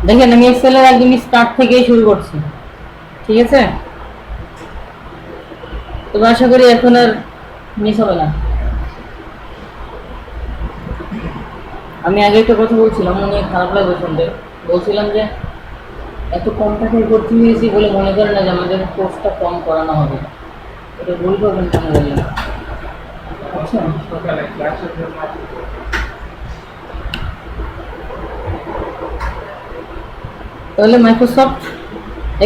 দেখেন আমি এক্সেলের একদম স্টার্ট থেকেই শুরু করছি, ঠিক আছে? তবে আশা করি এখন আর মিস হবে না। আমি আগে একটা কথা বলছিলাম, মনে খারাপ লাগবে শুনতে। বলছিলাম যে এত কম টাকায় ভর্তি হয়েছি বলে মনে করেন না যে আমাদের কোর্সটা কম করানো হবে। এটা ভুল করবেন কেন বলি? আচ্ছা, তাহলে মাইক্রোসফট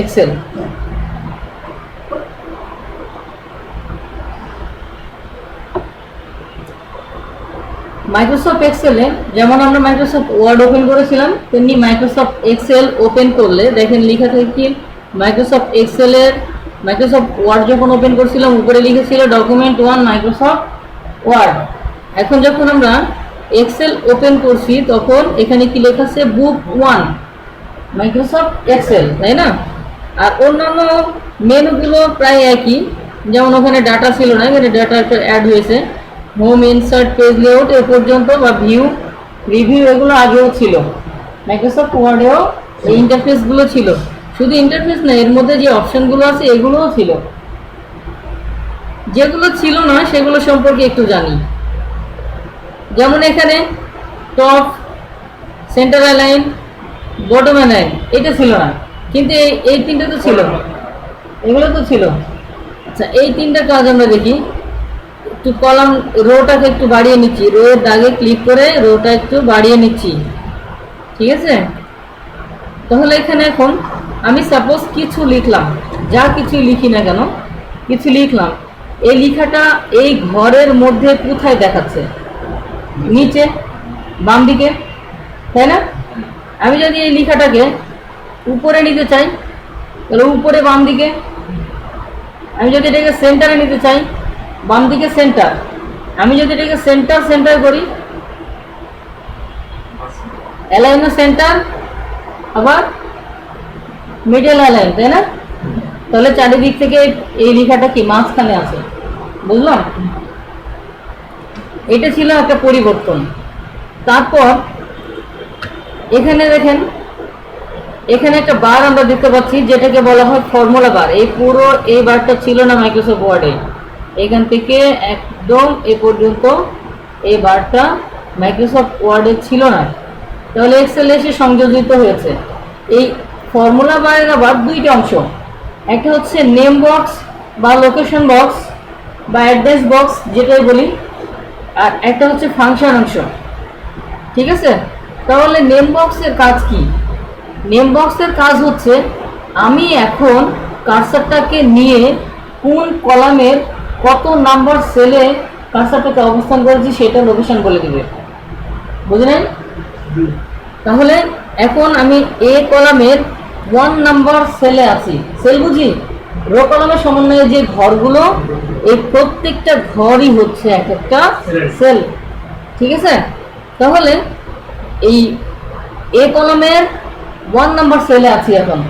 এক্সেল, মাইক্রোসফট এক্সেলে যেমন আমরা মাইক্রোসফট ওয়ার্ড ওপেন করেছিলাম, তেমনি মাইক্রোসফট এক্সেল ওপেন করলে দেখেন লেখা থাকে কি মাইক্রোসফট এক্সেলের, মাইক্রোসফট ওয়ার্ড যখন ওপেন করছিলাম উপরে লিখেছিল ডকুমেন্ট 1 মাইক্রোসফট ওয়ার্ড। এখন যখন আমরা এক্সেল ওপেন করছি তখন এখানে কি লেখা আছে বুক 1 মাইক্রোসফট এক্সেল, তাই না? আর অন্যান্য মেনুগুলো প্রায় একই, যেমন ওখানে ডাটা ছিল না, এখানে ডাটা একটা অ্যাড হয়েছে। হোম, ইনসার্ট, পেজ লেআউট এ পর্যন্ত বা ভিউ, রিভিউ এগুলো আগেও ছিল। মাইক্রোসফট ওয়ার্ডেও এই ইন্টারফেসগুলো ছিল। শুধু ইন্টারফেস না, এর মধ্যে যে অপশনগুলো আছে এগুলোও ছিল। যেগুলো ছিল না সেগুলো সম্পর্কে একটু জানি। যেমন এখানে top, centre align, bottom align এটা ছিল না, কিন্তু এই তিনটা তো ছিল, এগুলো তো ছিল। আচ্ছা, এই তিনটা কাজ আমরা দেখি। একটু কলাম রোটাকে একটু বাড়িয়ে নিচ্ছি, রো এর দাগে ক্লিক করে রোটা একটু বাড়িয়ে নিচ্ছি, ঠিক আছে? তাহলে এখানে এখন আমি সাপোজ কিছু লিখলাম, যা কিছু লিখি না কেন কিছু লিখলাম, এই লেখাটা এই ঘরের মধ্যে কোথায় দেখাচ্ছে? নিচে বাম দিকে, তাই না? আমি যদি এই লেখাটাকে উপরে নিতে চাই তাহলে উপরে বাম দিকে। আমি যদি এটাকে সেন্টারে নিতে চাই বাম দিকে সেন্টার। আমি যদি এটাকে সেন্টার সেন্টার করি অ্যালাইন সেন্টার, আবার মিডল অ্যালাইন, তাই না? তাহলে চারিদিক থেকে এই লেখাটা কি মাঝখানে আছে, বুঝলাম? এটা ছিল একটা পরিবর্তন। তারপর এখানে দেখেন, এখানে একটা বার আমরা দেখতে পাচ্ছি যেটাকে বলা হয় ফর্মুলা বার। এই পুরো এই বারটা ছিল না মাইক্রোসফট ওয়ার্ডে, এখান থেকে একদম এ পর্যন্ত এই বারটা মাইক্রোসফট ওয়ার্ডে ছিল না। তাহলে এক্সেলে এসে সংযোজিত হয়েছে। এই ফর্মুলা বারের আবার দুইটা অংশ, একটা হচ্ছে নেম বক্স বা লোকেশন বক্স বা অ্যাড্রেস বক্স যেটাই বলি, আর একটা হচ্ছে ফাংশন অংশ, ঠিক আছে? তাহলে নেম বক্সের কাজ কি? নেম বক্সের কাজ হচ্ছে আমি এখন কার্সারটাকে নিয়ে কোন কলামের কত নাম্বার সেলে কার্সারটাকে অবস্থান করেছি সেটা লোকেশন বলে দিবে, বুঝলেন? তাহলে এখন আমি এ কলামের 1 নাম্বার সেলে আছি, সেল বুঝি, রো কলামের সমন্বয়ে যে ঘরগুলো, এই প্রত্যেকটা ঘরই হচ্ছে এক একটা সেল, ঠিক আছে? তাহলে এই এ কলামের 1 নাম্বার সেলে আছি এখন।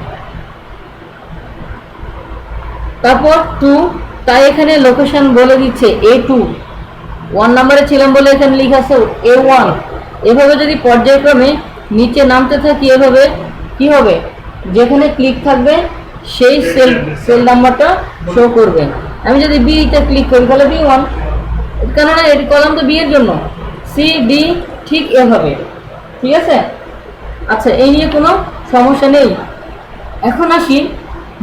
তারপর 2, তাই এখানে লোকেশন বলে দিচ্ছে A2, 1 নাম্বারে ছিলাম বলে এখানে লেখা আছে A1। এভাবে যদি পর্যায়ক্রমে নিচে নামতে থাকি এভাবে কি হবে, যেখানে ক্লিক থাকবে সেই সেল নাম্বারটা শো করবে। আমি যদি B-তে ক্লিক করি তাহলে B1, কেননা এর কলাম তো B এর জন্য, C, D ঠিক এভাবে, ঠিক আছে? আচ্ছা, এই নিয়ে কোনো সমস্যা নেই। এখন আসি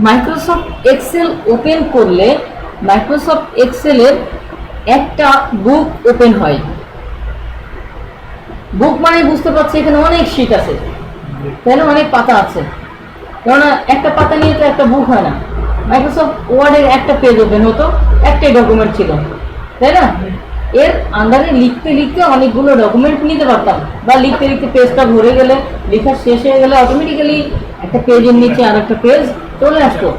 মাইক্রোসফট এক্সেল ওপেন করলে মাইক্রোসফট এক্সেলের একটা বুক ওপেন হয়। বুক মানে বুঝতে পারছি এখানে অনেক শীট আছে, তাই না? অনেক পাতা আছে, কেননা একটা পাতা নিয়ে তো একটা বুক হয় না। মাইক্রোসফট ওয়ার্ডের একটা পেজ ওপেন হতো, একটাই ডকুমেন্ট ছিল, তাই না? এর আন্ডারে লিখতে লিখতে অনেকগুলো ডকুমেন্ট নিতে পারতাম, বা লিখতে লিখতে পেজটা ভরে গেলে, লেখা শেষ হয়ে গেলে অটোমেটিক্যালি একটা পেজের নিচে আর একটা পেজ চলে আসতো।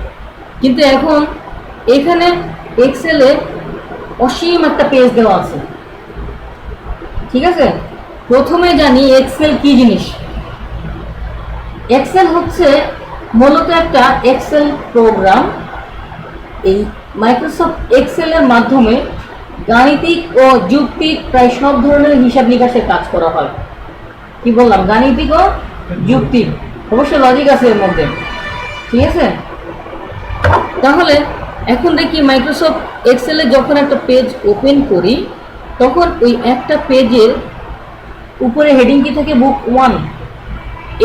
কিন্তু এখন এখানে এক্সেলে অসীম একটা পেজ দেওয়া আছে, ঠিক আছে? প্রথমে জানি এক্সেল কি জিনিস। এক্সেল হচ্ছে মূলত একটা এক্সেল প্রোগ্রাম। এই মাইক্রোসফট এক্সেলের মাধ্যমে গাণিতিক ও যুক্তিক প্রায় সব ধরনের হিসাব নিকাশের কাজ করা হয়। কি বললাম? গাণিতিক ও যুক্তিক। অবশ্য লজিক আছে এর মধ্যে, ঠিক আছে। তাহলে এখন দেখি মাইক্রোসফট এক্সেলে যখন একটা পেজ ওপেন করি তখন ওই একটা পেজের উপরে হেডিং কি থাকে, বুক 1।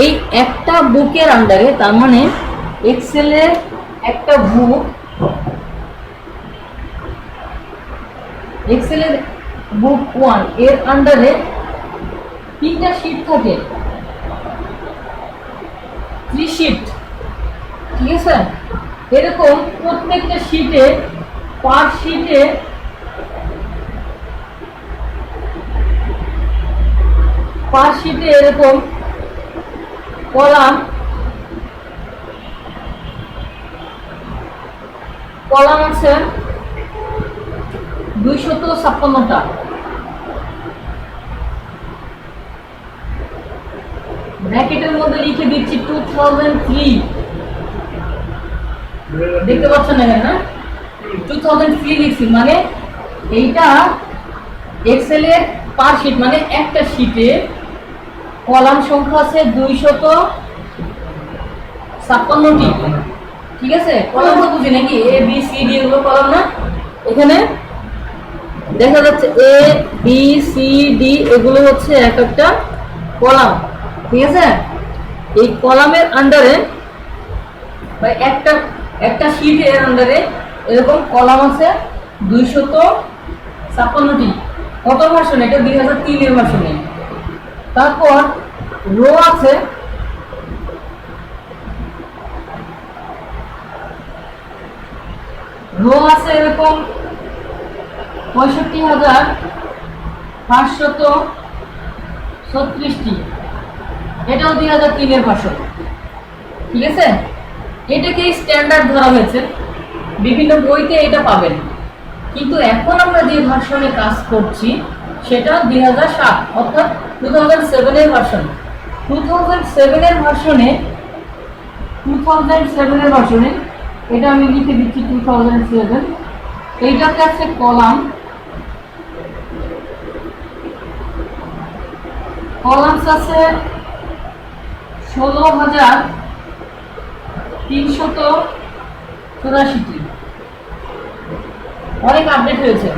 এই একটা বুকের আন্ডারে, তার মানে এক্সেলের একটা বুক, এক্সেলের বুক 1 এর আন্ডারে 3টা শীট থাকে, 3 শীট, ঠিক আছে। এরকম প্রত্যেকটা শীটে, পার শীটে এরকম কলাম আছে 256টা। ব্র্যাকেটের মধ্যে লিখে দিচ্ছি 2003, দেখতে পাচ্ছেন না, হ্যাঁ 2003 লিখছি, মানে এইটা এক্সেলের পার শীট, মানে একটা শীটে কলাম সংখ্যা আছে 256টি, ঠিক আছে। কলাম তো বুঝি নাকি, এ বি সি ডি এগুলো কলাম না। এখানে দেখা যাচ্ছে এ বি সি ডি এগুলো হচ্ছে এক একটা কলাম, ঠিক আছে। এই কলামের আন্ডারে বা একটা শীটের আন্ডারে এরকম কলাম আছে 256টি। কত ভার্সন? এটা 2003 এর ভার্সনে। তারপর রো আছে এরকম 65,536টি, এটাও 2003 এর ভার্সন, ঠিক আছে। এটাকে স্ট্যান্ডার্ড ধরা হয়েছে, বিভিন্ন বইতে এটা পাবেন, কিন্তু এখন আমরা যে ভার্সনে কাজ করছি সেটা 2007, অর্থাৎ 2007 এর ভার্সন। 2007 এর ভার্সনে এটা আমি লিখে দিচ্ছি 2007। এইটাতে আছে কলাম আছে 16,384টি। অনেক আপডেট হয়েছে,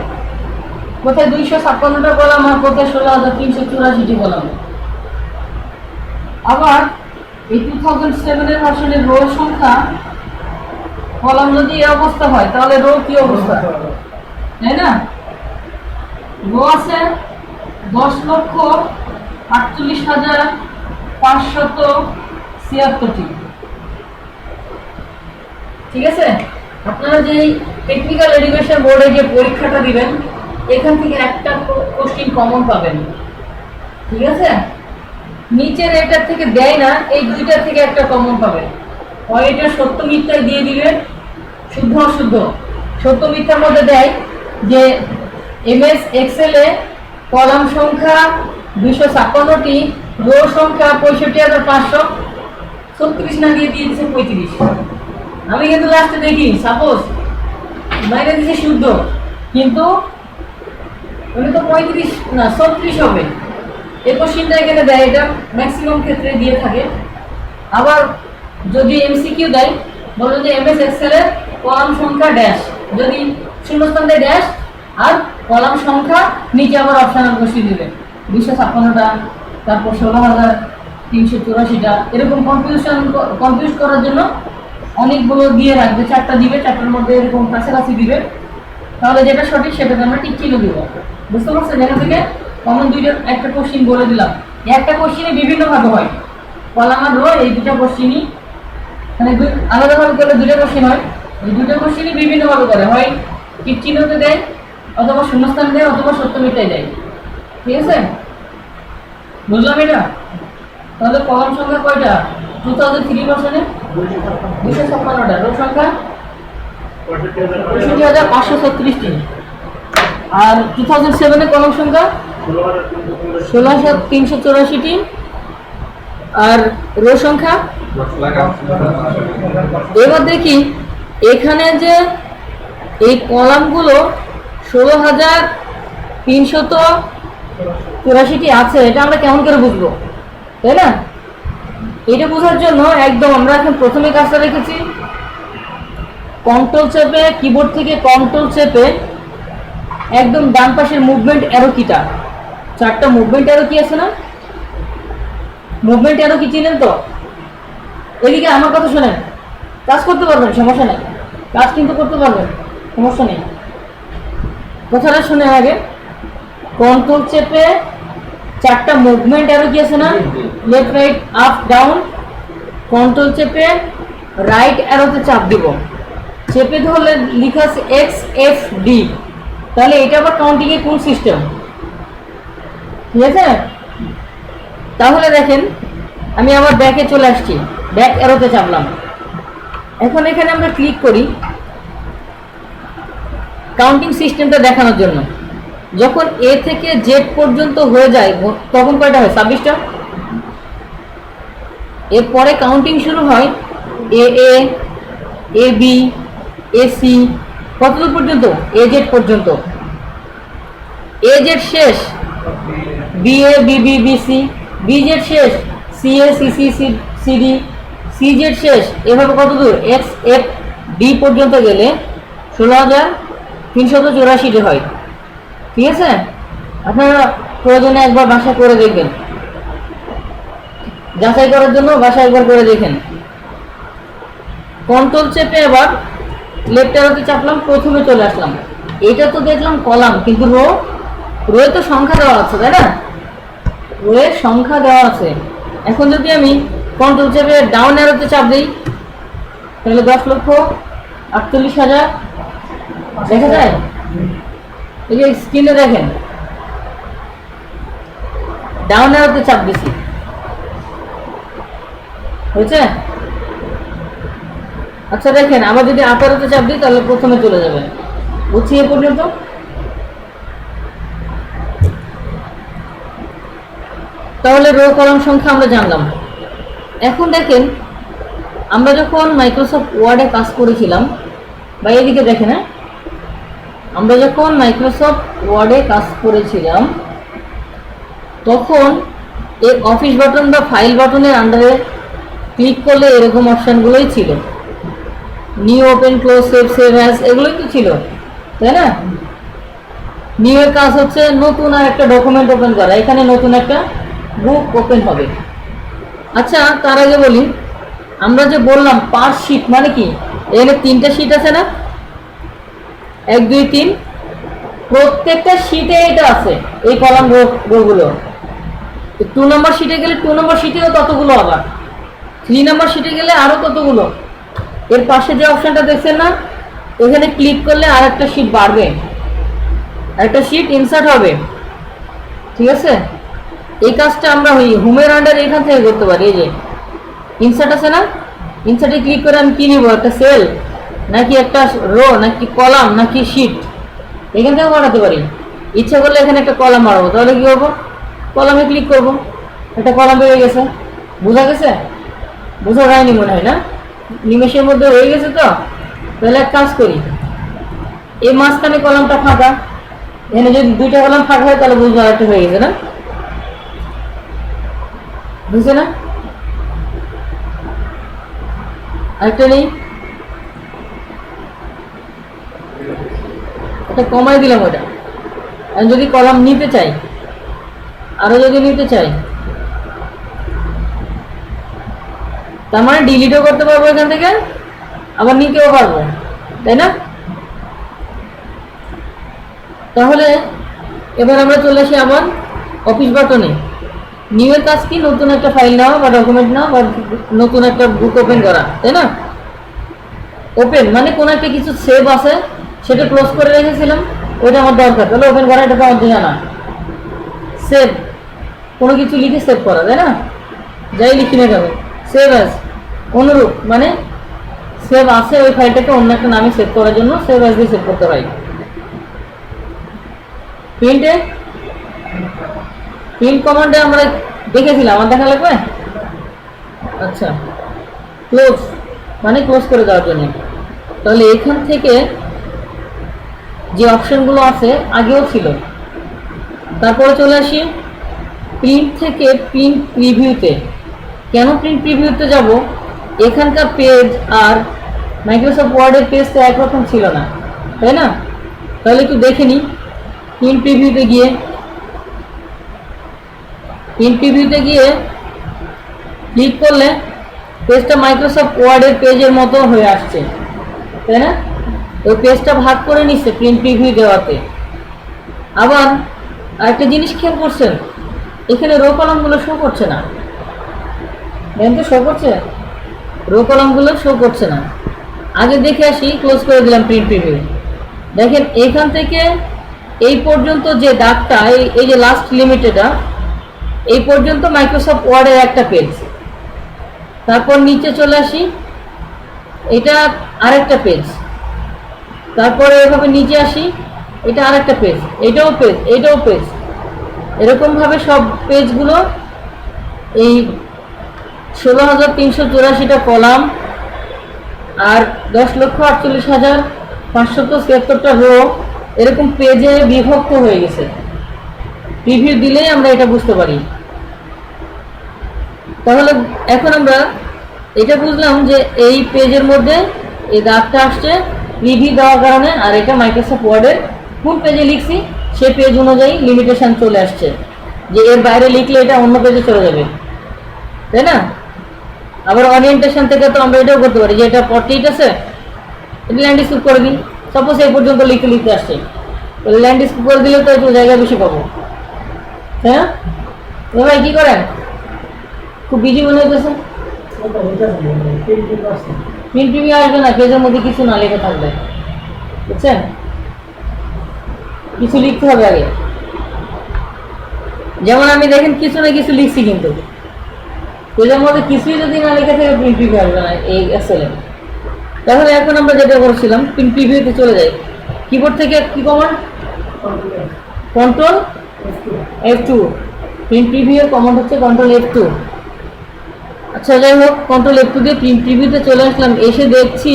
কোথায় 256টা কলাম আর কোথায় 16,384টি কলাম। আবার এই 2007 এর ভার্সনের রো সংখ্যা, কলাম যদি এই অবস্থা হয় তাহলে রো কি অবস্থা, তাই না? রো আছে 10,48,576টি, ঠিক আছে। আপনারা যে টেকনিক্যাল এডুকেশন বোর্ডে যে পরীক্ষাটা দিবেন এখান থেকে একটা কোশ্চেন কমন পাবেন, ঠিক আছে। নিচের এটার থেকে দেয় না, এই দুইটার থেকে একটা কমন পাবেন। হয় এটা সত্য মিথ্যায় দিয়ে দিবেন, শুদ্ধ অশুদ্ধ। সত্য মিথ্যার মধ্যে দেয় যে এমএস এক্সেলে কলাম সংখ্যা 256টি, রো সংখ্যা 65,536 না দিয়ে দিয়েছে 35। আমি কিন্তু লাস্টে দেখি সাপোজ বাইরে দিয়েছে শুদ্ধ, কিন্তু উনি তো 35 না 36 হবে। এই কোশ্চেনটা এখানে দেয়, এটা ম্যাক্সিমাম ক্ষেত্রে দিয়ে থাকে। আবার যদি এমসিকিউ দেয়, বলুন যে এমএস এক্সেলের কলাম সংখ্যা ড্যাশ, যদি শূন্যস্থান দেয় ড্যাশ, আর কলাম সংখ্যা নিচে আবার অপশনাল বসিয়ে দিবে 256টা, তারপর 16,384টা। এরকম কনফিউজ করার জন্য অনেকগুলো দিয়ে রাখবে, 4টা দিবে, 4টার মধ্যে এরকম কাছাকাছি দিবে, তাহলে যেটা সঠিক সেটাতে আমরা টিক চিহ্ন দিব। বুঝতে পারছেন? এখান থেকে কমন একটা কোশ্চিন বলে দিলাম। একটা কোশ্চিনে বিভিন্ন ভাবে হয়, কলাম আর রো এই দুটা কোশ্চিনই, মানে আলাদাভাবে করলে দুটো কোশ্চিন হয়। এই দুটো কোশ্চিনই বিভিন্ন ভাবে করে, হয় টিক চিহ্নতে দেয়, অথবা শূন্যস্থান দেয়, অথবা সত্য মিথ্যায় দেয়, ঠিক আছে। বুঝলাম এটা? তাহলে কলাম সংখ্যা কয়টা 2003 ভার্সনে? 256টা। রো সংখ্যা 65,536টি। আর 2007 এ কলাম সংখ্যা 16,384টি। আর রো সংখ্যা, এবার দেখি এখানে যে এই কলামগুলো 16,384টি আছে, এটা আমরা কেমন করে বুঝবো, তাই না? এটা বোঝার জন্য একদম আমরা এখন প্রথমে কাজটা রেখেছি, কন্ট্রোল চেপে, কিবোর্ড থেকে কন্ট্রোল চেপে একদম ডান পাশের মুভমেন্ট অ্যারো কিটা, 4টা মুভমেন্ট অ্যারো কি আছে না, মুভমেন্ট অ্যারো কি চিনেন তো? এদিকে আমার কথা শোনেন, কাজ করতে পারবেন, সমস্যা নেই, কাজ কিন্তু করতে পারবেন, সমস্যা নেই। কথাটা শুনে আগে, কন্ট্রোল চেপে 4টা মুভমেন্ট অ্যারো কি আছে না, left right up down, control চেপে রাইট অ্যারোতে চাপ দিব, চেপে ধরলে লেখা আছে XFD। তাহলে এটা আবার কাউন্টিং এর কোন সিস্টেম, ঠিক আছে? তাহলে দেখেন আমি আবার ব্যাকে চলে আসছি, ব্যাক অ্যারোতে চাপলাম। এখন এখানে আমরা ক্লিক করি কাউন্টিং সিস্টেমটা দেখানোর জন্য। যখন A থেকে Z পর্যন্ত হয়ে যায় তখন কয়টা হয়? 26টা। এরপরে কাউন্টিং শুরু হয় AA, AB, AC, কতদূর পর্যন্ত? AZ পর্যন্ত। AZ শেষ BA, BB, BC, BZ শেষ CA, CC, CD, CZ শেষ, এভাবে কতদূর XFD পর্যন্ত গেলে 16,384 হয়। ঠিক আছে, আপনারা প্রয়োজনে একবার বাসা করে দেখবেন, যাচাই করার জন্য বাসা একবার করে দেখেন। কন্ট্রোল চেপে এবার লেফট অ্যারোতে চাপলাম, প্রথমে চলে আসলাম। এটা তো দেখলাম কলাম, কিন্তু রোয়ে তো সংখ্যা দেওয়া আছে, তাই না? রোয়ে সংখ্যা দেওয়া আছে। এখন যদি আমি কন্ট্রোল চেপে ডাউন অ্যারোতে চাপ দিই তাহলে 10,48,000 দেখা যায়। এই যে স্ক্রিনে দেখেন, ডাউন অ্যারোতে চাপ দিছি, হয়েছে? আচ্ছা দেখেন, আবার যদি আপ অ্যারোতে চাপ দিই তাহলে প্রথমে চলে যাবে। বুঝছি এ পর্যন্ত? তাহলে রো কলাম সংখ্যা আমরা জানলাম। এখন দেখেন আমরা যখন মাইক্রোসফট ওয়ার্ডে কাজ করেছিলাম, বা এদিকে দেখেন, হ্যাঁ, আমরা যখন মাইক্রোসফট ওয়ার্ডে কাজ করেছিলাম তখন এই অফিস বাটন বা ফাইল বাটনের আন্ডারে ক্লিক করলে এরকম অপশানগুলোই ছিল, new, open, close, save, save as, এগুলোই তো ছিল, তাই না? নিউ এর কাজ হচ্ছে নতুন আর একটা ডকুমেন্ট ওপেন করা, এখানে নতুন একটা বুক ওপেন হবে। আচ্ছা তার আগে বলি, আমরা যে বললাম পার শিট মানে কি, এখানে 3টা শিট আছে না, 1, 2, 3, প্রত্যেকটা শিটে এটা আছে, এই কলাম রোগুলো। 2 নম্বর শিটে গেলে 2 নম্বর শিটেও ততগুলো, আবার 3 নম্বর শিটে গেলে আরো ততগুলো। এর পাশে যে অপশনটা দেখছেন না, এখানে ক্লিক করলে আর একটা শিট বাড়বে, একটা শিট ইনসার্ট হবে। ঠিক আছে, এই কাজটা আমরা হোমের আন্ডার এখান থেকে করতে পারি। এই যে ইনসার্ট আছে না, ইনসার্টে ক্লিক করে আমি কি নিব, একটা সেল নাকি একটা রো নাকি কলাম নাকি শিট, এখান থেকে বাড়াতে পারি। ইচ্ছা করলে এখানে একটা কলাম বাড়াবো, তাহলে কি করবো, কলামে ক্লিক করবো, একটা কলাম বেরিয়ে গেছে। বোঝা গেছে? বোঝা যায়নি মনে হয় না, নিমেষের মধ্যে হয়ে গেছে। তো তাহলে এক কাজ করি, এই মাঝখানে কলামটা ফাঁকা, এখানে যদি 2টা কলাম ফাঁকা হয় তাহলে বুঝবো একটা হয়ে গেছে না, বুঝছে না? আরেকটা নেই, এটা কমাই দিলাম ওটা। আমি যদি কলাম নিতে চাই, আরো যদি নিতে চাই, তার মানে ডিলিটও করতে পারবো এখান থেকে, আবার নিতেও পারবো, তাই না? তাহলে এবার আমরা চলে আসি আবার অফিস বাটনে। নিউ এর কাজ কি, নতুন একটা ফাইল নেওয়া বা ডকুমেন্ট নেওয়া বা নতুন একটা বুক ওপেন করা, তাই না? ওপেন মানে কোনো একটা কিছু সেভ আছে, সেটা ক্লোজ করে রেখেছিলাম, ওইটা আমার দরকার, তাহলে ওপেন করা, এটা তো আমার জানা। সেভ, কোনো কিছু লিখে সেভ করা, তাই না? যাই লিখি না কেন, সেভ অ্যাজ, অনুরূপ মানে সেভ আছে ওই ফাইলটাকে অন্য একটা নামে সেভ করার জন্য সেভ অ্যাজ দিয়ে সেভ করতে পারি। প্রিন্টে, প্রিন্ট কমান্ডে আমরা দেখেছিলাম, আমার দেখা লাগবে। আচ্ছা, ক্লোজ মানে ক্লোজ করে দেওয়ার জন্য। তাহলে এখান থেকে যে অপশনগুলো আছে আগেও ছিল, তারপরে চলে আসি প্রিন্ট থেকে প্রিন্ট প্রিভিউতে। কেন প্রিন্ট প্রিভিউতে যাব? এখানকার পেজ আর মাইক্রোসফট ওয়ার্ডের পেজ তো একরকম ছিল না, তাই না? তাহলে একটু দেখে নিই। প্রিন্ট প্রিভিউতে গিয়ে ক্লিক করলে পেজটা মাইক্রোসফট ওয়ার্ডের পেজের মতো হয়ে আসছে, তাই না? ওই পেজটা ভাগ করে নিচ্ছে প্রিন্ট প্রিভিউ দেওয়াতে। আবার আরেকটা জিনিস খেয়াল করছেন, এখানে রো কলামগুলো শো করছে না। দেখেন তো শো করছে? রো কলামগুলো শো করছে না। আগে দেখে আসি, ক্লোজ করে দিলাম প্রিন্ট প্রিভিউ। দেখেন এখান থেকে এই পর্যন্ত যে দাগটা, এই যে লাস্ট লিমিটেডটা, এই পর্যন্ত মাইক্রোসফট ওয়ার্ডের একটা পেজ। তারপর নিচে চলে আসি, এটা আরেকটা পেজ। তারপরে এভাবে নিচে আসি, এটা আরেকটা পেজ, এটাও পেজ, এটাও পেজ। এরকমভাবে সব পেজগুলো, এই 16,384টা কলাম আর 10,48,577টা রো এরকম পেজে বিভক্ত হয়ে গেছে। প্রিভিউ দিলেই আমরা এটা বুঝতে পারি। তাহলে এখন আমরা এটা বুঝলাম যে এই পেজের মধ্যে এই দাগটা আসছে প্রিভিউ দেওয়ার কারণে, আর এটা মাইক্রোসফট ওয়ার্ডের কোন পেজে লিখছি সে পেজ অনুযায়ী লিমিটেশন চলে আসছে, যে এর বাইরে লিখলে এটা অন্য পেজে চলে যাবে, তাই না? আবার ওরিয়েন্টেশন থেকে তো আমরা এটাও করতে পারি যে এটা 48 আছে, এটা ল্যান্ডস্কেপ করে দিই। সাপোজ এই পর্যন্ত লিখতে আসছে, ল্যান্ডস্কেপ করে দিলে তো একটু জায়গা বেশি পাবো, হ্যাঁ? ভাই কি করেন? খুব বিজি মনে হইতেছে। প্রিন্ট প্রিভিউ আসবে না, পেজের মধ্যে কিছু না লেখা থাকবে, বুঝছেন? কিছু লিখতে হবে আগে। যেমন আমি দেখেন কিছু না কিছু লিখছি, কিন্তু পেজের মধ্যে কিছুই যদি না লেখা থাকে প্রিন্ট প্রিভিউ আসবে না এই এক্সেলে। তাহলে এখন আমরা যেটা করছিলাম, প্রিন্ট প্রিভিউতে চলে যাই। কিবোর্ড থেকে কি command? Control F2। Print preview command হচ্ছে কন্ট্রোল F2। আচ্ছা যাই হোক, কন্ট্রোল F2 দিয়ে প্রিন্ট প্রিভিউতে চলে আসলাম। এসে দেখছি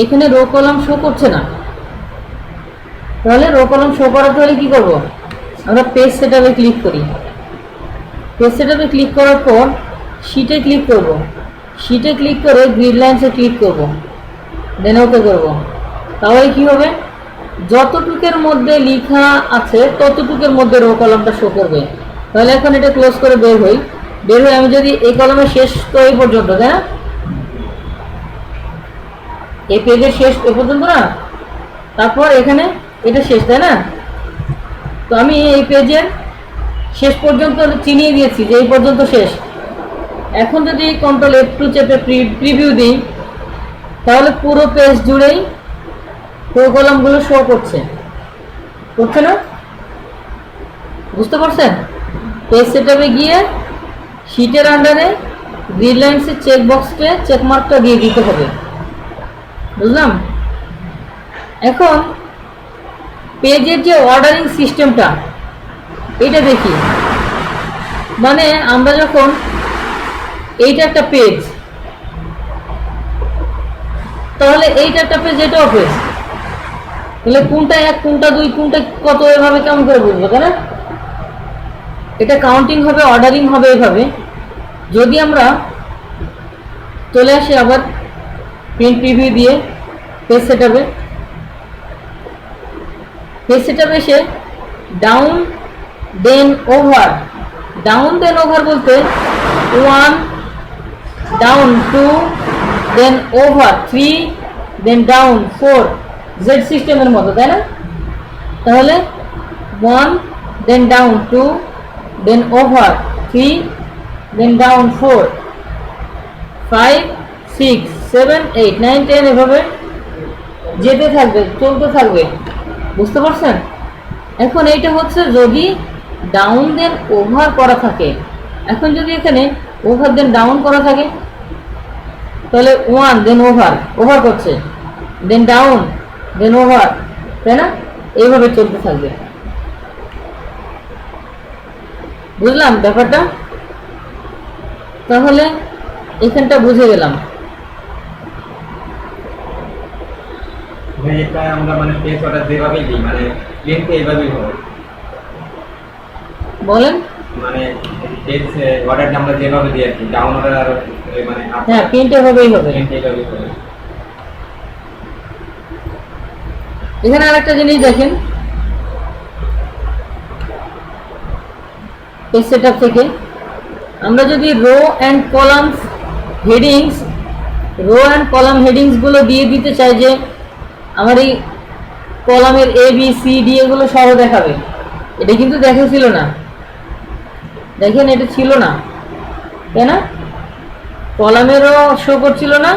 এখানে রো কলাম শো করছে না। তাহলে রো কলাম শো করাতে হলে কি করব? আমরা পেজ সেটআপে ক্লিক করি। পেজ সেটআপে ক্লিক করার পর শিটে ক্লিক করব। শিটে ক্লিক করে গ্রিড লাইনসে ক্লিক করব, দেন ওকে করব। তাহলে কি হবে? যতটুকের মধ্যে লেখা আছে ততটুকের মধ্যে রো কলামটা শো করবে। তাহলে এখন এটা ক্লোজ করে বের হই। আমি যদি এই কলামের শেষ তো এই পর্যন্ত, তাই না? এই পেজের শেষ এ পর্যন্ত না, তারপর এখানে এটা শেষ, তাই না? তো আমি এই পেজের শেষ পর্যন্ত চিনিয়ে দিয়েছি যে এই পর্যন্ত শেষ। এখন যদি কন্ট্রোল F2 চেপে প্রিভিউ দিই, তাহলে পুরো পেজ জুড়েই রো কলামগুলো শো করছে না? বুঝতে পারছেন? পেজ সেটআপে গিয়ে শিটের আন্ডারে গ্রিড লাইনসের চেক বক্সকে চেকমার্কটা দিয়ে দিতে হবে, বুঝলাম? এখন পেজের যে অর্ডারিং সিস্টেমটা, এটা দেখি। মানে আমরা যখন এইটা একটা পেজ, তাহলে এইটা একটা পেজ, এটাও পেজ, তাহলে কোনটা 1 কোনটা 2 কোনটা কত এভাবে কেমন করে বুঝবো, তাই না? এটা কাউন্টিং হবে, অর্ডারিং হবে এভাবে। যদি আমরা চলে আসি আবার প্রিন্ট প্রিভিউ দিয়ে পেজ সেটআপে এসে ডাউন দেন ওভার বলতে 1 ডাউন, 2 দেন ওভার, 3 দেন ডাউন, 4 জেড সিস্টেমের মতো, তাই না? তাহলে 1 দেন ডাউন, 2 দেন ওভার, 3 দেন ডাউন, 4 5 6 7 8 9 10 এভাবে যেতে থাকবে, চলতে থাকবে। বুঝতে পারছেন? এখন এইটা হচ্ছে যদি ডাউন দেন ওভার করা থাকে। এখন যদি এখানে ওভার দেন ডাউন করা থাকে, তাহলে 1 দেন ওভার করছে, দেন ডাউন, দেন ওভার, তাই না? এইভাবে চলতে থাকবে। বুঝলাম ব্যাপারটা? তাহলে এখানটা বুঝে গেলাম। এটা আমরা মানে পেজ অর্ডার যেভাবেই দিই, মানে লিংক এইভাবেই হবে। বলেন। মানে পেজ অর্ডারটা আমরা যেভাবে দিই আর কি, ডাউন অর্ডার আর মানে হ্যাঁ প্রিন্টে হবেই হবে। এখানে আরেকটা জিনিস দেখেন, পেজ সেটআপ থেকে আমরা যদি rho and columns headings, rho and column headings গুলো দিয়ে দিতে চাই যে আমার এই কলামের এ বি সি ডি এগুলো সহ দেখাবে, এটা কিন্তু দেখাচ্ছিল না, দেখেন এটা ছিল না, তাই না? কলামেরও শো করছিল না,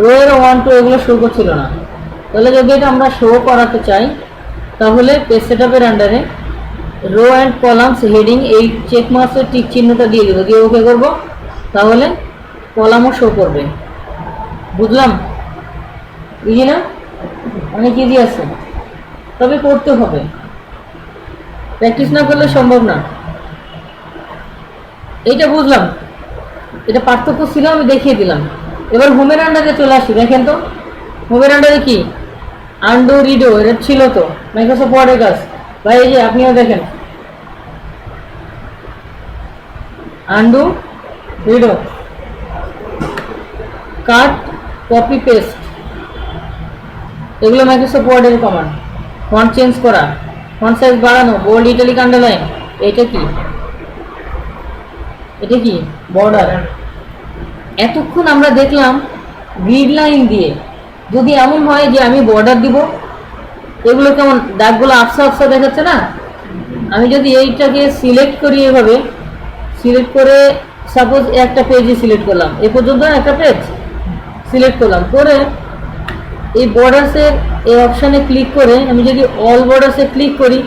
রো এর 1 2 এগুলো শো করছিল না। তাহলে যদি এটা আমরা শো করাতে চাই তাহলে পেজ সেটআপের আন্ডারে রো অ্যান্ড কলামস হেডিং এই চেক মার্কের টিক চিহ্নটা দিয়ে দেবো, দিয়ে ওকে করবো, তাহলে কলামও শো করবে। বুঝলাম? ইজি না? অনেক ইজি আছে, তবে করতে হবে, প্র্যাকটিস না করলে সম্ভব না। এইটা বুঝলাম, এটা পার্থক্য ছিল, আমি দেখিয়ে দিলাম। এবার হোমের আন্ডারে চলে আসি, দেখেন তো হোমের আন্ডারে কি আন্ডো রিডো এটা ছিল তো মাইক্রোসফট ওয়ার্ডের কাজ ভাই, এই যে আপনিও দেখেন আন্ডু রিডো, কাট কপি পেস্ট, এগুলো মাইক্রোসফট ওয়ার্ডের কমান্ড। ফন্ট চেঞ্জ করা, ফন্ট সাইজ বাড়ানো, বোল্ড ইটালিক আন্ডারলাইন, এটা কি, এটা কি বর্ডার। এতক্ষণ আমরা দেখলাম গ্রিড লাইন দিয়ে, যদি এমন হয় যে আমি বর্ডার দিব, এগুলো কেমন দাগগুলো আফসা আফসা দেখাচ্ছে না, আমি যদি এইটাকে সিলেক্ট করি, এভাবে সিলেক্ট করে সাপোজ একটা পেজে সিলেক্ট করলাম, এ পর্যন্ত একটা পেজ সিলেক্ট করলাম, করে এই বর্ডার্সের এই অপশানে ক্লিক করে আমি যদি অল বর্ডার্সে ক্লিক করি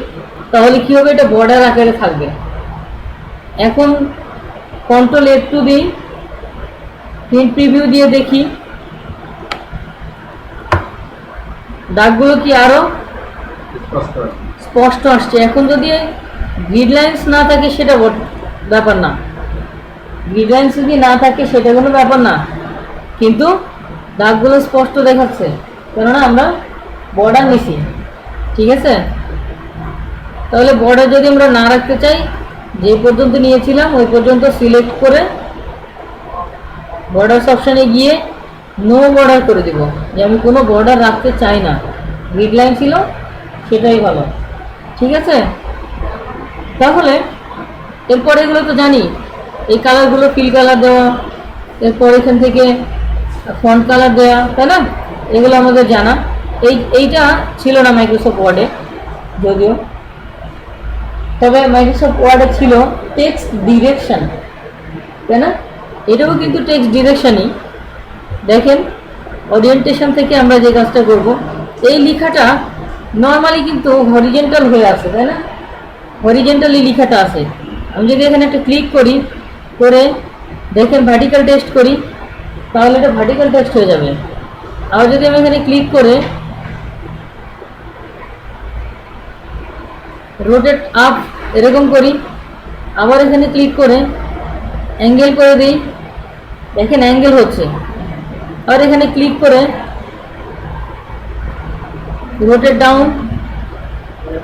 তাহলে কি হবে, এটা বর্ডার আকারে থাকবে। এখন কন্ট্রোল F2 দিই, প্রিন্ট প্রিভিউ দিয়ে দেখি দাগগুলো কি আরো স্পষ্ট আসছে। এখন যদি গ্রিড লাইন্স না থাকে সেটা ব্যাপার না, গ্রিড লাইন্স যদি না থাকে সেটা কোনো ব্যাপার না, কিন্তু দাগগুলো স্পষ্ট দেখাচ্ছে, কেননা আমরা বর্ডার নিছি। ঠিক আছে, তাহলে বর্ডার যদি আমরা না রাখতে চাই, যে পর্যন্ত নিয়েছিলাম ওই পর্যন্ত সিলেক্ট করে বর্ডার্স অপশানে গিয়ে নো বর্ডার করে দিব, যে আমি কোনো বর্ডার রাখতে চাই না, গ্রিড লাইন ছিল সেটাই ভালো। ঠিক আছে, তাহলে এরপর এগুলো তো জানি, এই কালারগুলো ফিল কালার দেওয়া, এরপর এখান থেকে ফন্ট কালার দেওয়া, তাই না? এগুলো আমাদের জানা। এইটা ছিল না মাইক্রোসফট ওয়ার্ডে যদিও, তবে মাইক্রোসফট ওয়ার্ডে ছিল টেক্সট ডিরেকশন, তাই না? এটাও কিন্তু টেক্সট ডিরেকশনই। দেখেন ওরিয়েন্টেশন থেকে আমরা যে কাজটা করব, এই লেখাটা নর্মালি কিন্তু হরিজেন্টাল হয়ে আছে, তাই না? হরিজেন্টালি লেখাটা আছে। আমি যদি এখানে একটা ক্লিক করি, করে দেখেন ভার্টিক্যাল টেক্সট করি, তাহলে এটা ভার্টিক্যাল টেক্সট হয়ে যাবে। আর যদি আমি এখানে ক্লিক করে রোটেট আপ এরকম করি, আবার এখানে ক্লিক করে অ্যাঙ্গেল করে দিই, দেখেন অ্যাঙ্গেল হচ্ছে। আর এখানে ক্লিক করে রোটেট ডাউন,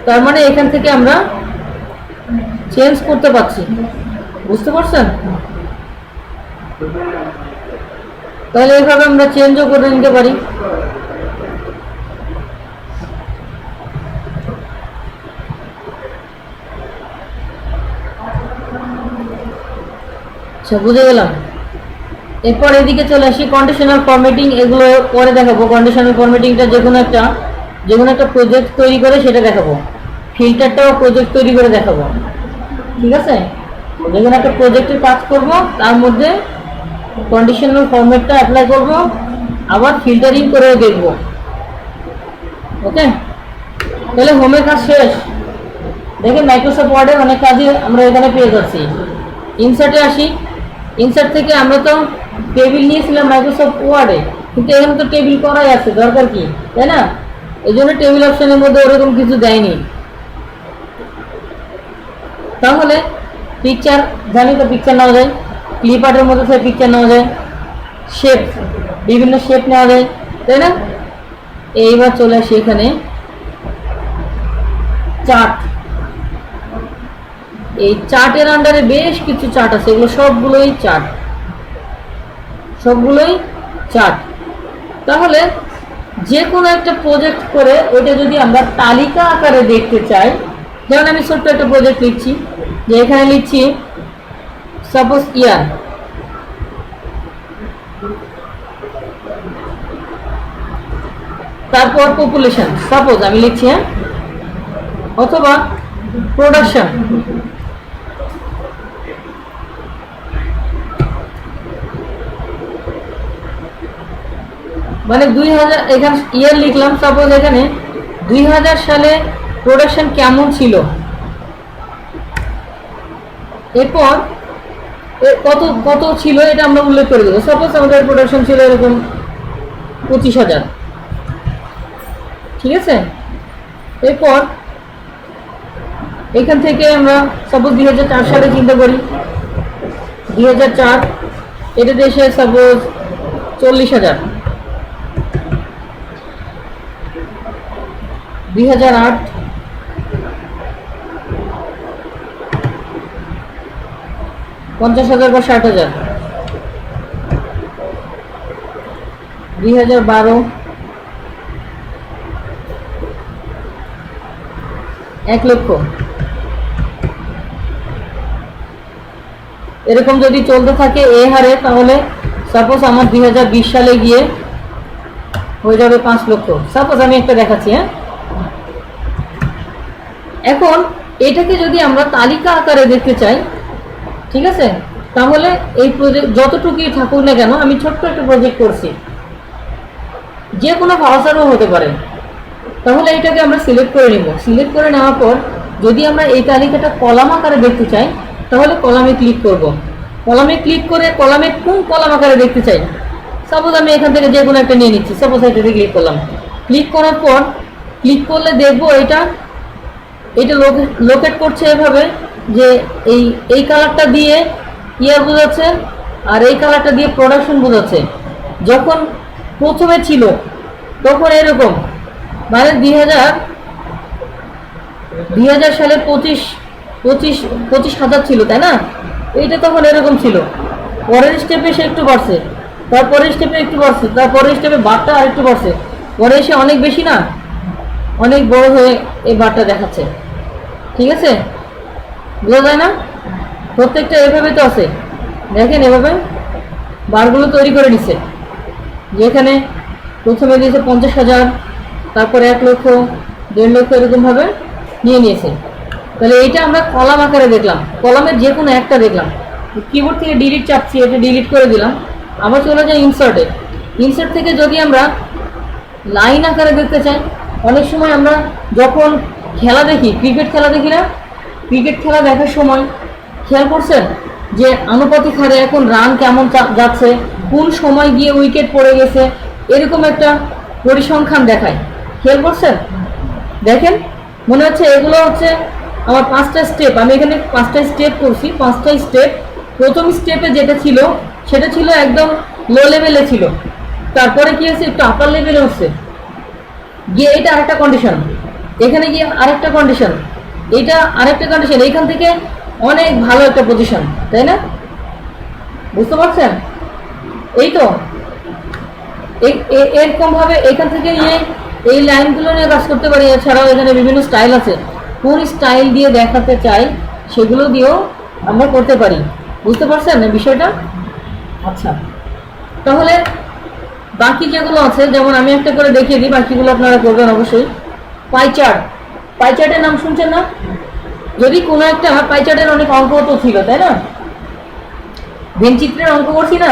তার মানে এখান থেকে আমরা চেঞ্জ করতে পারছি, বুঝতে পারছেন? তাহলে এইভাবে আমরা চেঞ্জও করে নিতে পারি। আচ্ছা, বুঝে গেলাম। এরপর এদিকে চলে আসি কন্ডিশনাল ফরম্যাটিং, এগুলো পরে দেখাবো। কন্ডিশনাল ফরম্যাটিংটা যে কোনো একটা প্রজেক্ট তৈরি করে সেটা দেখাবো, ফিল্টারটাও প্রজেক্ট তৈরি করে দেখাবো। ঠিক আছে, যে কোনো একটা প্রজেক্টের কাজ করব, তার মধ্যে কন্ডিশনাল ফরম্যাটটা অ্যাপ্লাই করব, আবার ফিল্টারিং করেও দেখব। ওকে, তাহলে হোমের কাজ শেষ। দেখেন মাইক্রোসফট ওয়ার্ডের অনেক কাজই আমরা এখানে পেয়ে যাচ্ছি। ইনসার্টে আসি, ইনসার্ট থেকে আমরা তো টেবিল নিয়েছিলাম মাইক্রোসফট ওয়ার্ডে, কিন্তু এখানে তো টেবিল করাই আছে, দরকার কি, তাই না? এই জন্য টেবিল অপশনের মধ্যে ওরকম কিছু দেয়নি। তাহলে পিকচার জানি তো, পিকচার নেওয়া যায়, ক্লিপ আর্টের মধ্যে থেকে পিকচার নেওয়া যায়, শেপ, বিভিন্ন শেপ নেওয়া যায়, তাই না? এইবার চলে আসি এখানে চার্ট। এই চার্টের আন্ডারে বেশ কিছু চার্ট আছে, এগুলো সবগুলোই চার্ট। তাহলে যে কোনো একটা প্রজেক্ট করে ওইটা যদি আমরা তালিকা আকারে দেখতে চাই, যেমন আমি ছোট্ট একটা প্রজেক্ট লিখছি, যে এখানে লিখছি সাপোজ ইয়ার, তারপর পপুলেশন সাপোজ আমি লিখছি, হ্যাঁ, অথবা প্রোডাকশন, মানে 2000, এখানে ইয়ার লিখলাম, সাপোজ এখানে 2000 সালে প্রোডাকশন কেমন ছিল, এরপর কত কত ছিল এটা আমরা উল্লেখ করে দেবো। সাপোজ আমাদের প্রোডাকশন ছিল এরকম 25,000, ঠিক আছে। এরপর এখান থেকে আমরা সাপোজ 2004 সালে চিন্তা করি, 2004 এটা দেশে সাপোজ 40,000, 2008 50,000 বা 60,000, 2012 1 লক্ষ। এরকম যদি চলতে থাকে এই হারে, তাহলে সাপোজ আমার 2020 সালে গিয়ে হয়ে যাবে 5 লক্ষ। সাপোজ আমি একটা দেখাচ্ছি, হ্যাঁ। এখন এটাকে যদি আমরা তালিকা আকারে দেখতে চাই, ঠিক আছে, তাহলে এই প্রজেক্ট যতটুকুই থাকুক না কেন, আমি ছোট্ট একটা প্রজেক্ট করছি, যে কোনো ভাষারও হতে পারে, তাহলে এটাকে আমরা সিলেক্ট করে নিব। সিলেক্ট করে নেওয়ার পর যদি আমরা এই তালিকাটা কলাম আকারে দেখতে চাই, তাহলে কলামে ক্লিক করব। কলামে ক্লিক করে কলামে কোন কলাম আকারে দেখতে চাই, সাপোজ আমি এখান থেকে যে কোনো একটা নিয়ে নিচ্ছি, সাপোজ এটাতে ক্লিক করলাম। ক্লিক করার পর ক্লিক করলে দেখবো এটা লোকেট করছে এভাবে যে এই কালারটা দিয়ে ইয়ার বোঝাচ্ছে, আর এই কালারটা দিয়ে প্রোডাকশন বোঝাচ্ছে। যখন প্রথমে ছিল তখন এরকম, মানে 2000 সালে 25,000 ছিল, তাই না? এইটা তখন এরকম ছিল। পরের স্টেপে সে একটু বাড়ছে, তারপরের স্টেপে একটু বাড়ছে, তারপরের স্টেপে বারটা আর একটু বাড়ছে, পরে এসে অনেক বেশি না, অনেক বড় হয়ে এই বারটা দেখাচ্ছে, ঠিক আছে? বোঝা যায় না? প্রত্যেকটা এভাবে তো আছে, দেখেন এভাবে বারগুলো তৈরি করে নিচ্ছে, যেখানে প্রথমে দিয়েছে 50,000, তারপরে 1 লক্ষ, 1.5 লক্ষ, এরকমভাবে নিয়ে নিয়েছে। তাহলে এইটা আমরা কলাম আকারে দেখলাম, কলামের যে কোনো একটা দেখলাম। কিবোর্ড থেকে ডিলিট চাপছি, এটা ডিলিট করে দিলাম। আবার চলে যায় ইনসার্টে। ইনসার্ট থেকে যদি আমরা লাইন আকারে দেখতে চাই, অনেক সময় আমরা যখন খেলা দেখি, ক্রিকেট খেলা দেখি না, ক্রিকেট খেলা দেখার সময় খেয়াল করছেন যে আনুপাতিক হারে এখন রান কেমন যাচ্ছে, কোন সময় গিয়ে উইকেট পড়ে গেছে, এরকম একটা পরিসংখ্যান দেখায়, খেয়াল করছেন? দেখেন, মনে হচ্ছে এগুলো হচ্ছে আমার 5টা স্টেপ। আমি এখানে 5টা স্টেপ করছি, 5টা স্টেপ। প্রথম স্টেপে যেটা ছিল সেটা ছিল একদম লো লেভেলে ছিল, তারপরে কি হচ্ছে একটু আপার লেভেলে হচ্ছে, গিয়ে এটা আরেকটা কন্ডিশন, এখানে গিয়ে আরেকটা কন্ডিশন, এটা আরেকটা কন্ডিশন, এইখান থেকে অনেক ভালো একটা পজিশন, তাই না? বুঝতে পারছেন? এই তো এরকম ভাবে এখান থেকে নিয়ে এই লাইনগুলো নিয়ে কাজ করতে পারি। এছাড়াও এখানে বিভিন্ন স্টাইল আছে, কোন স্টাইল দিয়ে দেখাতে চাই সেগুলো দিয়েও আমরা করতে পারি। বুঝতে পারছেন এই বিষয়টা? আচ্ছা, তাহলে বাকি যেগুলো আছে, যেমন আমি একটা করে দেখিয়ে দিই, বাকিগুলো আপনারা করবেন অবশ্যই। পাইচার্ট, পাইচার্টের নাম শুনছেন না? যদি কোনো একটা পাইচার্টের অনেক অঙ্ক তো ছিল, তাই না? ভেনচিত্রের অঙ্ক করছি না,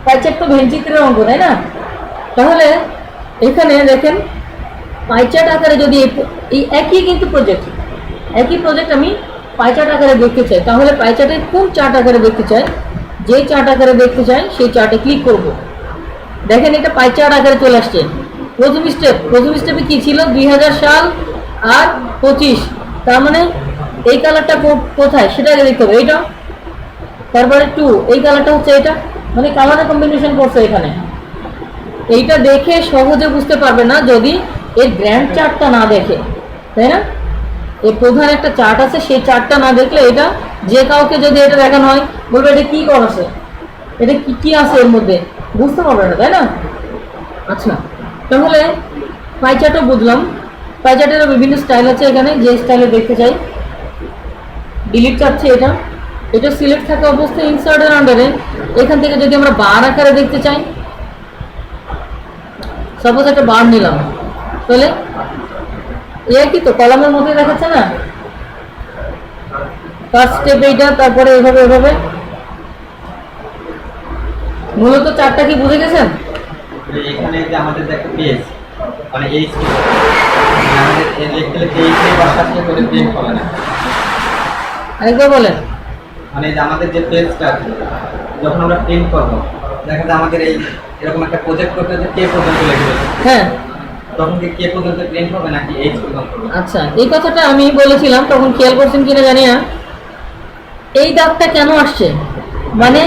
পাইচার্ট তো ভেনচিত্রের অঙ্ক, তাই না? তাহলে এখানে দেখেন পাইচার্ট আকারে যদি এই একই কিন্তু প্রজেক্ট, একই প্রজেক্ট আমি পাইচার্ট আকারে দেখতে চাই, তাহলে পাইচার্টের কোন চার্ট আকারে দেখতে চাই, যে চার্ট আকারে দেখতে চাই সেই চার্টে ক্লিক করব। দেখেন এটা পাইচার্ট আকারে চলে আসছে। প্রথম স্টেপে কি ছিল? 2000 সাল আর 25, তার মানে এই কালারটা কোথায় সেটা আগে দেখতে হবে, এইটা। তারপরে 2, এই কালারটা হচ্ছে এটা, মানে কালারের কম্বিনেশন করছে এখানে। এইটা দেখে সহজে বুঝতে পারবে না যদি এর গ্র্যান্ড চার্টটা না দেখে, তাই না? এই প্রধান একটা চার্ট আছে, সেই চার্টটা না দেখলে এটা যে কাউকে যদি এটা দেখানো হয় বলবে এটা কি করেছে, এটা কি কি আছে এর মধ্যে, বুঝতে পারবে না, তাই না? আচ্ছা, তাহলে পাই চার্টও বুঝলাম। পাই চার্টেরও বিভিন্ন স্টাইল আছে, এখানে যে স্টাইলে দেখতে চাই ডিলিট চাচ্ছে এটা, এটা সিলেক্ট থাকা অবস্থায় ইনসার্টের আন্ডারে এখান থেকে যদি আমরা বার আকারে দেখতে চাই, সাপোজ একটা বার নিলাম, তাহলে কি তো কলামের মধ্যে দেখাচ্ছে না, ফার্স্ট স্টেপ এইটা, তারপরে এভাবে এভাবে। মূলত চারটা কি বুঝে গেছেন? এখানে যে আমাদের যে একটা পেজ, মানে এই আমাদের এই লিখতে লিখতে এই ভাষাতে করে প্রিন্ট হবে না। আরেকবার বলেন। মানে এই যে আমাদের যে পেজটা যখন আমরা প্রিন্ট করব, দেখা যায় আমাদের এই এরকম একটা প্রজেক্ট করতে যে কে পর্যন্ত লিখে দেবে, হ্যাঁ, তখন কি কে পর্যন্ত প্রিন্ট হবে নাকি এইচ পর্যন্ত হবে? আচ্ছা, এই কথাটা আমি বলেছিলাম, তখন খেয়াল করছেন কিনা জানি না। এই দাগটা কেন আসছে, মানে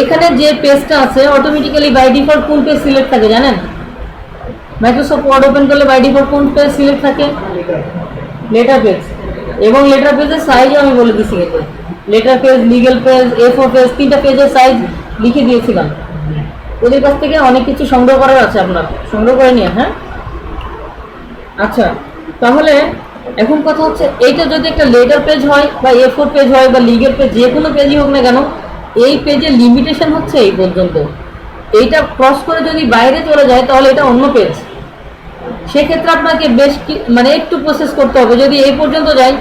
এখানে যে পেজটা আছে অটোমেটিক্যালি বাই ডিফল্ট কোন পেজ সিলেক্ট থাকে জানেন? মাইক্রোসফট ওয়ার্ড ওপেন করলে বাই ডিফল্ট কোন পেজ সিলেক্ট থাকে? Letter page. এবং লেটার পেজের সাইজও আমি বলে দিচ্ছি, কিন্তু letter page, legal page, A4 page, 3টা পেজের সাইজ লিখে দিয়েছিলাম। ওদের কাছ থেকে অনেক কিছু সংগ্রহ করার আছে, আপনার সংগ্রহ করে নিয়ে। হ্যাঁ, আচ্ছা, তাহলে এখন কথা হচ্ছে এইটা যদি একটা লেটার পেজ হয় বা A4 পেজ হয় বা লিগ্যাল পেজ, যে কোনো পেজই হোক না কেন, এই পেজের লিমিটেশন হচ্ছে এই পর্যন্ত। এইটা ক্রস করে যদি বাইরে চলে যায় তাহলে এটা অন্য পেজ। সেক্ষেত্রে আপনাকে বেশ মানে একটু প্রসেস করতে হবে। যদি এই পর্যন্ত যায়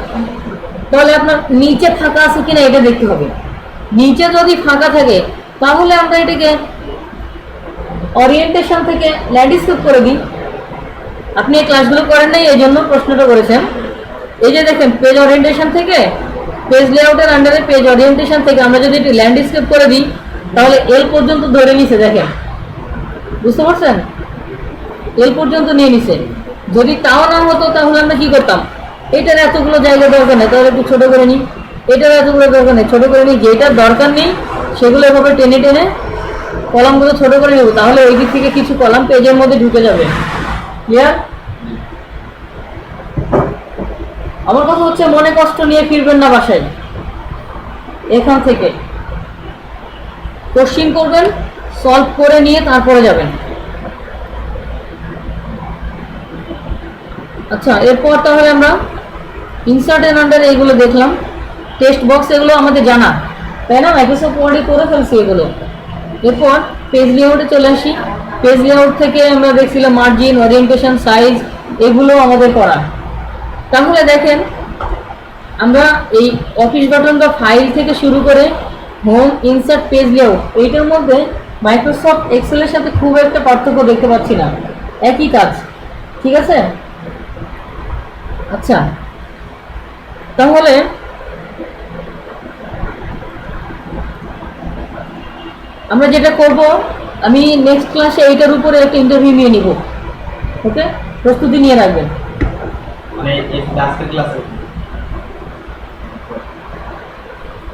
তাহলে আপনার নিচে ফাঁকা আছে কিনা এটা দেখতে হবে। নিচে যদি ফাঁকা থাকে তাহলে আমরা এটাকে ওরিয়েন্টেশন থেকে ল্যান্ডস্কেপ করে দিই। আপনি এই ক্লাসগুলো করেন নাই, এই জন্য প্রশ্নটা করেছেন। এই যে দেখেন, পেজ ওরিয়েন্টেশন থেকে পেজ লেআউটের আন্ডারে পেজ ওরিয়েন্টেশন থেকে আমরা যদি এটি ল্যান্ডস্কেপ করে দিই তাহলে এল পর্যন্ত ধরে নিছে, দেখেন, বুঝতে পারছেন? এল পর্যন্ত নিয়ে নিছে। যদি তাও না হতো তাহলে আমরা কি করতাম, এটার এতগুলো জায়গা দরকার নেই, তাহলে একটু ছোট করে নিই। এটার এতগুলো দরকার নেই, ছোট করে নিই। যেটার দরকার নেই সেগুলো এভাবে টেনে টেনে কলামগুলো ছোট করে নেব, তাহলে ওই দিক থেকে কিছু কলাম পেজের মধ্যে ঢুকে যাবে। ক্লিয়ার? আমার কথা হচ্ছে মনে কষ্ট নিয়ে ফিরবেন না বাসায়। এখান থেকে কোশ্চিন করবেন, সলভ করে নিয়ে তারপরে যাবেন। আচ্ছা, এরপর তাহলে আমরা ইনসার্ট এন্ড আন্ডার এগুলো দেখলাম। টেক্সট বক্স এগুলো আমাদের জানা, তাই না? মাইক্রোসফট ওয়ার্ডে করে ফেলছি এগুলো। এরপর পেজ লেআউটে চলে আসি। পেজ লেআউট থেকে আমরা দেখছিলাম মার্জিন, ওরিয়েন্টেশন, সাইজ, এগুলো আমাদের করা। তাহলে দেখেন, আমরা এই অফিস বাটন বা ফাইল থেকে শুরু করে হোম, ইনসার্ট, পেজ লেআউট, এইটার মধ্যে মাইক্রোসফট এক্সেলের সাথে খুব একটা পার্থক্য দেখতে পাচ্ছি না, একই কাজ। ঠিক আছে? আচ্ছা, তাহলে আমরা যেটা করব, আমি নেক্সট ক্লাসে এইটার উপরে একটা ইন্টারভিউ নিয়ে নিব। ওকে, প্রস্তুতি নিয়ে রাখবেন। মানে এই আজকের ক্লাসে